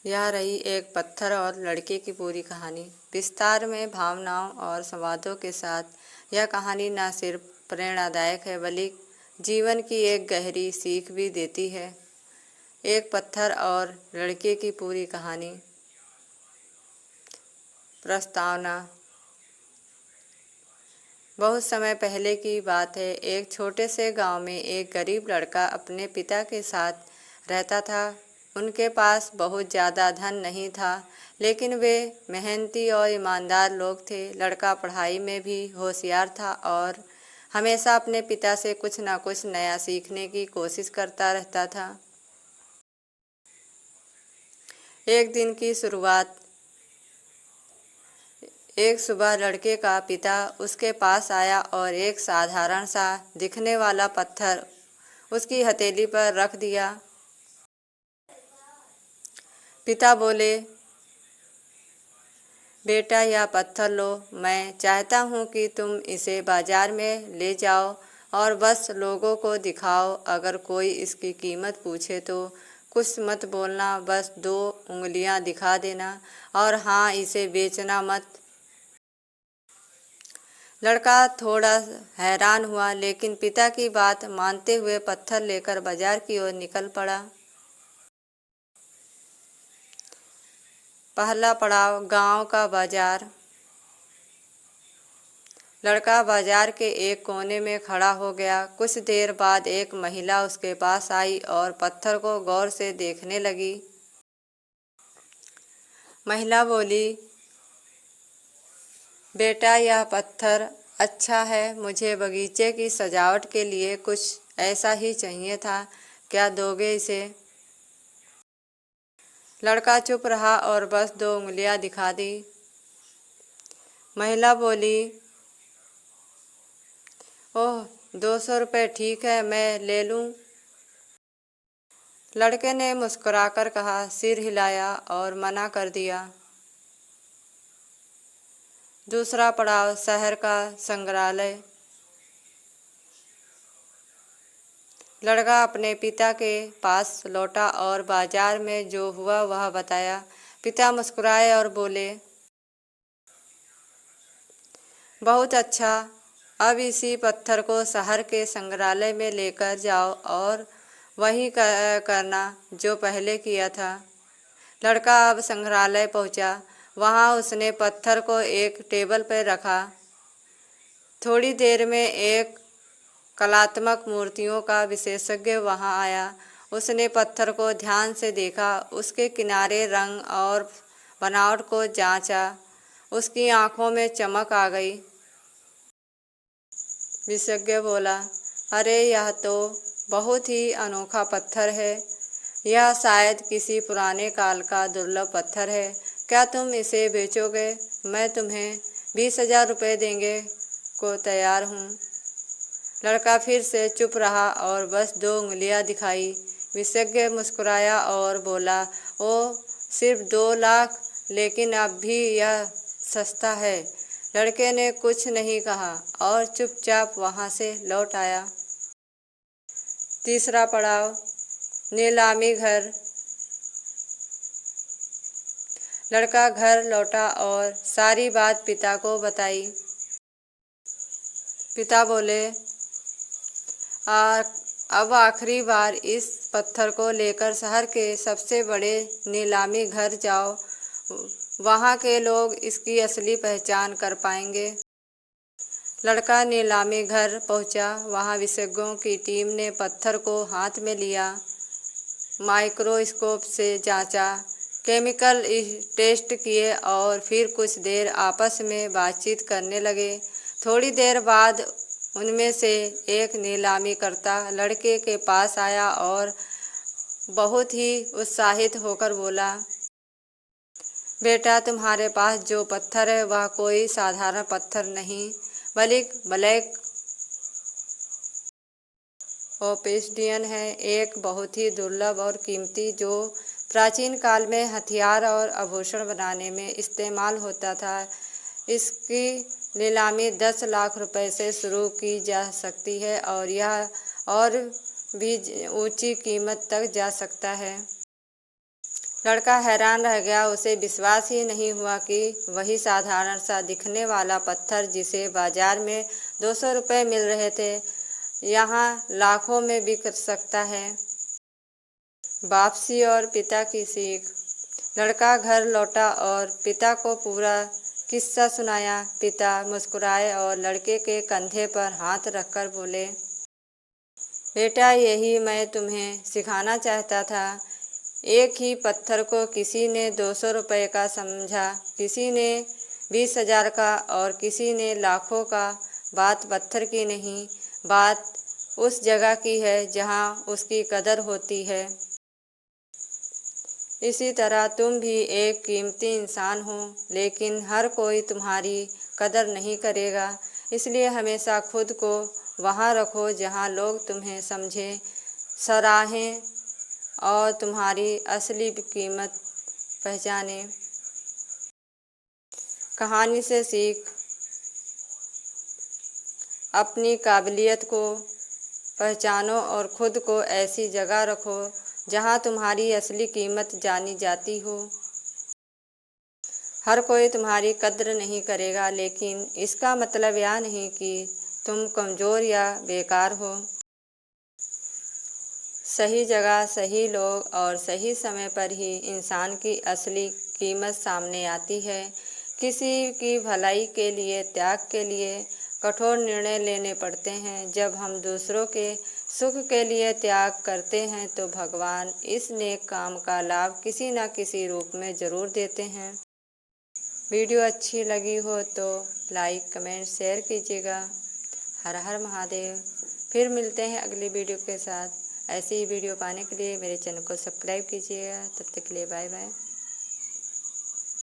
यह रही एक पत्थर और लड़के की पूरी कहानी। विस्तार में भावनाओं और संवादों के साथ यह कहानी न सिर्फ प्रेरणादायक है बल्कि जीवन की एक गहरी सीख भी देती है। एक पत्थर और लड़के की पूरी कहानी। प्रस्तावना। बहुत समय पहले की बात है। एक छोटे से गांव में एक गरीब लड़का अपने पिता के साथ रहता था। उनके पास बहुत ज़्यादा धन नहीं था, लेकिन वे मेहनती और ईमानदार लोग थे। लड़का पढ़ाई में भी होशियार था और हमेशा अपने पिता से कुछ न कुछ नया सीखने की कोशिश करता रहता था। एक दिन की शुरुआत। एक सुबह लड़के का पिता उसके पास आया और एक साधारण सा दिखने वाला पत्थर उसकी हथेली पर रख दिया। पिता बोले, बेटा यह पत्थर लो। मैं चाहता हूँ कि तुम इसे बाजार में ले जाओ और बस लोगों को दिखाओ। अगर कोई इसकी कीमत पूछे तो कुछ मत बोलना, बस 2 उंगलियाँ दिखा देना और हाँ, इसे बेचना मत। लड़का थोड़ा हैरान हुआ, लेकिन पिता की बात मानते हुए पत्थर लेकर बाजार की ओर निकल पड़ा। पहला पड़ाव, गांव का बाजार। लड़का बाजार के एक कोने में खड़ा हो गया। कुछ देर बाद एक महिला उसके पास आई और पत्थर को गौर से देखने लगी। महिला बोली, बेटा यह पत्थर अच्छा है, मुझे बगीचे की सजावट के लिए कुछ ऐसा ही चाहिए था, क्या दोगे इसे? लड़का चुप रहा और बस 2 उंगलियां दिखा दी। महिला बोली, ओह 200 रुपये ठीक है, मैं ले लूं। लड़के ने मुस्कुराकर कहा, सिर हिलाया और मना कर दिया। दूसरा पड़ाव, शहर का संग्रहालय। लड़का अपने पिता के पास लौटा और बाजार में जो हुआ वह बताया। पिता मुस्कुराए और बोले, बहुत अच्छा, अब इसी पत्थर को शहर के संग्रहालय में लेकर जाओ और वही करना जो पहले किया था। लड़का अब संग्रहालय पहुंचा। वहां उसने पत्थर को एक टेबल पर रखा। थोड़ी देर में एक कलात्मक मूर्तियों का विशेषज्ञ वहां आया। उसने पत्थर को ध्यान से देखा, उसके किनारे, रंग और बनावट को जांचा। उसकी आंखों में चमक आ गई। विशेषज्ञ बोला, अरे यह तो बहुत ही अनोखा पत्थर है। यह शायद किसी पुराने काल का दुर्लभ पत्थर है। क्या तुम इसे बेचोगे? मैं तुम्हें 20,000 रुपये देंगे को तैयार हूँ। लड़का फिर से चुप रहा और बस 2 उंगलियां दिखाई। विशेषज्ञ मुस्कुराया और बोला, ओ सिर्फ 2 लाख, लेकिन अब भी यह सस्ता है। लड़के ने कुछ नहीं कहा और चुपचाप वहां से लौट आया। तीसरा पड़ाव, नीलामी घर। लड़का घर लौटा और सारी बात पिता को बताई। पिता बोले, अब आखिरी बार इस पत्थर को लेकर शहर के सबसे बड़े नीलामी घर जाओ। वहाँ के लोग इसकी असली पहचान कर पाएंगे। लड़का नीलामी घर पहुँचा। वहाँ विशेषज्ञों की टीम ने पत्थर को हाथ में लिया, माइक्रोस्कोप से जांचा, केमिकल टेस्ट किए और फिर कुछ देर आपस में बातचीत करने लगे। थोड़ी देर बाद उनमें से एक नीलामीकर्ता लड़के के पास आया और बहुत ही उत्साहित होकर बोला, बेटा तुम्हारे पास जो पत्थर है वह कोई साधारण पत्थर नहीं, बल्कि ब्लैक ओबसिडियन है, एक बहुत ही दुर्लभ और कीमती, जो प्राचीन काल में हथियार और आभूषण बनाने में इस्तेमाल होता था। इसकी नीलामी 10 लाख रुपए से शुरू की जा सकती है और यह और भी ऊंची कीमत तक जा सकता है। लड़का हैरान रह गया। उसे विश्वास ही नहीं हुआ कि वही साधारण सा दिखने वाला पत्थर जिसे बाजार में 200 रुपये मिल रहे थे, यहाँ लाखों में बिक सकता है। वापसी और पिता की सीख। लड़का घर लौटा और पिता को पूरा किस्सा सुनाया। पिता मुस्कुराए और लड़के के कंधे पर हाथ रखकर बोले, बेटा, यही मैं तुम्हें सिखाना चाहता था। एक ही पत्थर को किसी ने 200 रुपये का समझा, किसी ने 20,000 का और किसी ने लाखों का। बात पत्थर की नहीं, बात उस जगह की है जहाँ उसकी कदर होती है। इसी तरह तुम भी एक कीमती इंसान हो, लेकिन हर कोई तुम्हारी कदर नहीं करेगा। इसलिए हमेशा खुद को वहाँ रखो जहाँ लोग तुम्हें समझें, सराहें और तुम्हारी असली कीमत पहचानें। कहानी से सीख। अपनी काबिलियत को पहचानो और खुद को ऐसी जगह रखो जहाँ तुम्हारी असली कीमत जानी जाती हो। हर कोई तुम्हारी कद्र नहीं करेगा, लेकिन इसका मतलब यह नहीं कि तुम कमज़ोर या बेकार हो। सही जगह, सही लोग और सही समय पर ही इंसान की असली कीमत सामने आती है। किसी की भलाई के लिए, त्याग के लिए कठोर निर्णय लेने पड़ते हैं। जब हम दूसरों के सुख के लिए त्याग करते हैं तो भगवान इस नेक काम का लाभ किसी न किसी रूप में ज़रूर देते हैं। वीडियो अच्छी लगी हो तो लाइक, कमेंट, शेयर कीजिएगा। हर हर महादेव। फिर मिलते हैं अगली वीडियो के साथ। ऐसी ही वीडियो पाने के लिए मेरे चैनल को सब्सक्राइब कीजिएगा। तब तक के लिए बाय बाय।